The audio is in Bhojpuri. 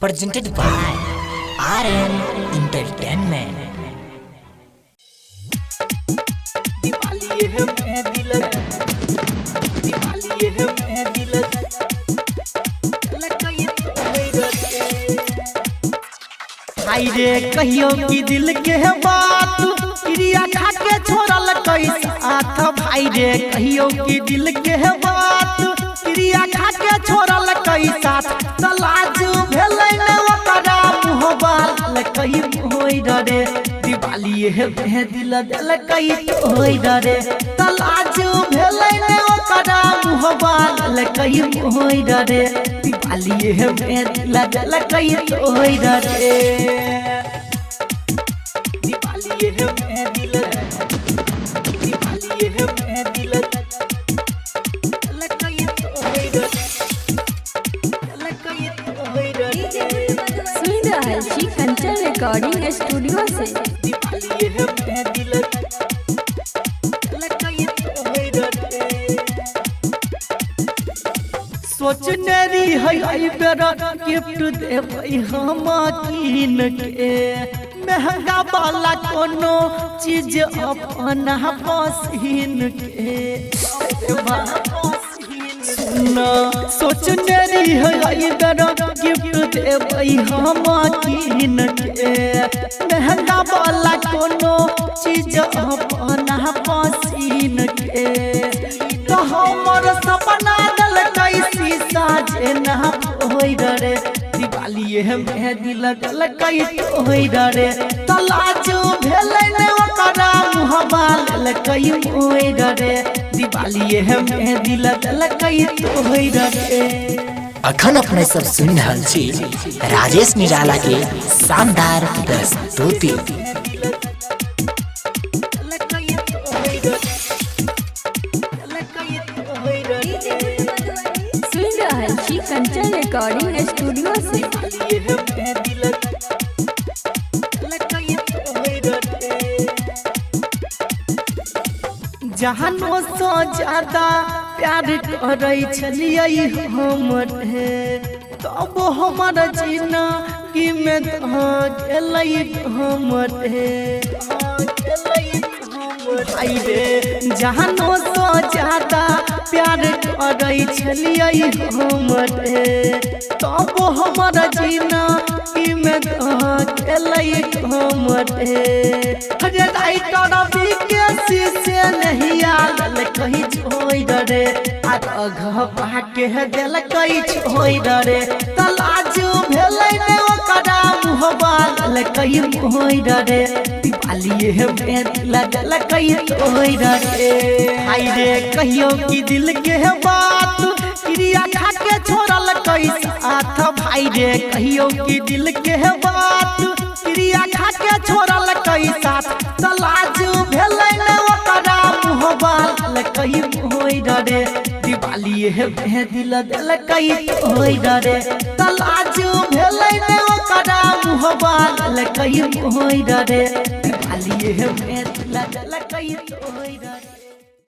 presented by RM Entertainment. हाय रे कहियो की दिल के बात क्रिया खा के छोड़ल कैसे आथ भाई रे कहियो की दिल के बात क्रिया खा के छोड़ल कैसा तलाज भेलै ने ओकरा मुहबाल कहि होई रे दिवाली है दिल दिल कहि होई रे तलाज भेलै ने ओकरा मुहबाल कहि होई रे दिवाली है दिल दिल कहि होई रे दिवाली है दिल दिवाली है दिल कंचन रिकॉर्डिंग स्टूडियो से सोचने रही है बेरा गिफ्ट देबै हम कीन के महंगा वाला कोनो चीज अपना पसीन के सोचने रही है बेरा गिफ्ट देबै हम कीन के महंगा वाला कोनो चीज अपना पसीन के तो हमर सपना दल कैसी साजे ना होई रे दिवाली है दिल दल कैसे होई रे तलाज भेलै ने ओकरा मुहबाल कहि होई रे दिवाली है दिल दल कैसे होई रे। अखन अपने सब सुन रहल छी राजेश निराला के शानदार प्रस्तुति। कंचन रिकॉर्डिंग स्टूडियो से जहानो सो ज्यादा प्यार करे छलियै हमर तब हमर जीना की में गेलै हमर भाई रे जहानो सो ज्यादा प्यार करे छलियै हमर तब हमर जीना की में गेलै हमर हरे राइटर बीके से नहीं आल कहीं छोड़ रे आघ के दिल कहीं छोड़ रे तलाज भेलै ने ओकरा मुहबाल कहीं छोड़ रे दिवाली है दिल दिल कहीं छोड़ रे। हाय रे कहियो की दिल के बात क्रिया खा के छोड़ल कैसे आथ भाई रे कहियो की दिल के बात क्रिया खा के छोड़ल कैसा तलाज भेलै ने ओकरा मुहबाल कहि होई रे दिवाली है दिल दिल कहि होई रे तलाज भेलै ने ओकरा मुहबाल कहि होई रे दिवाली है दिल दिल कहि होई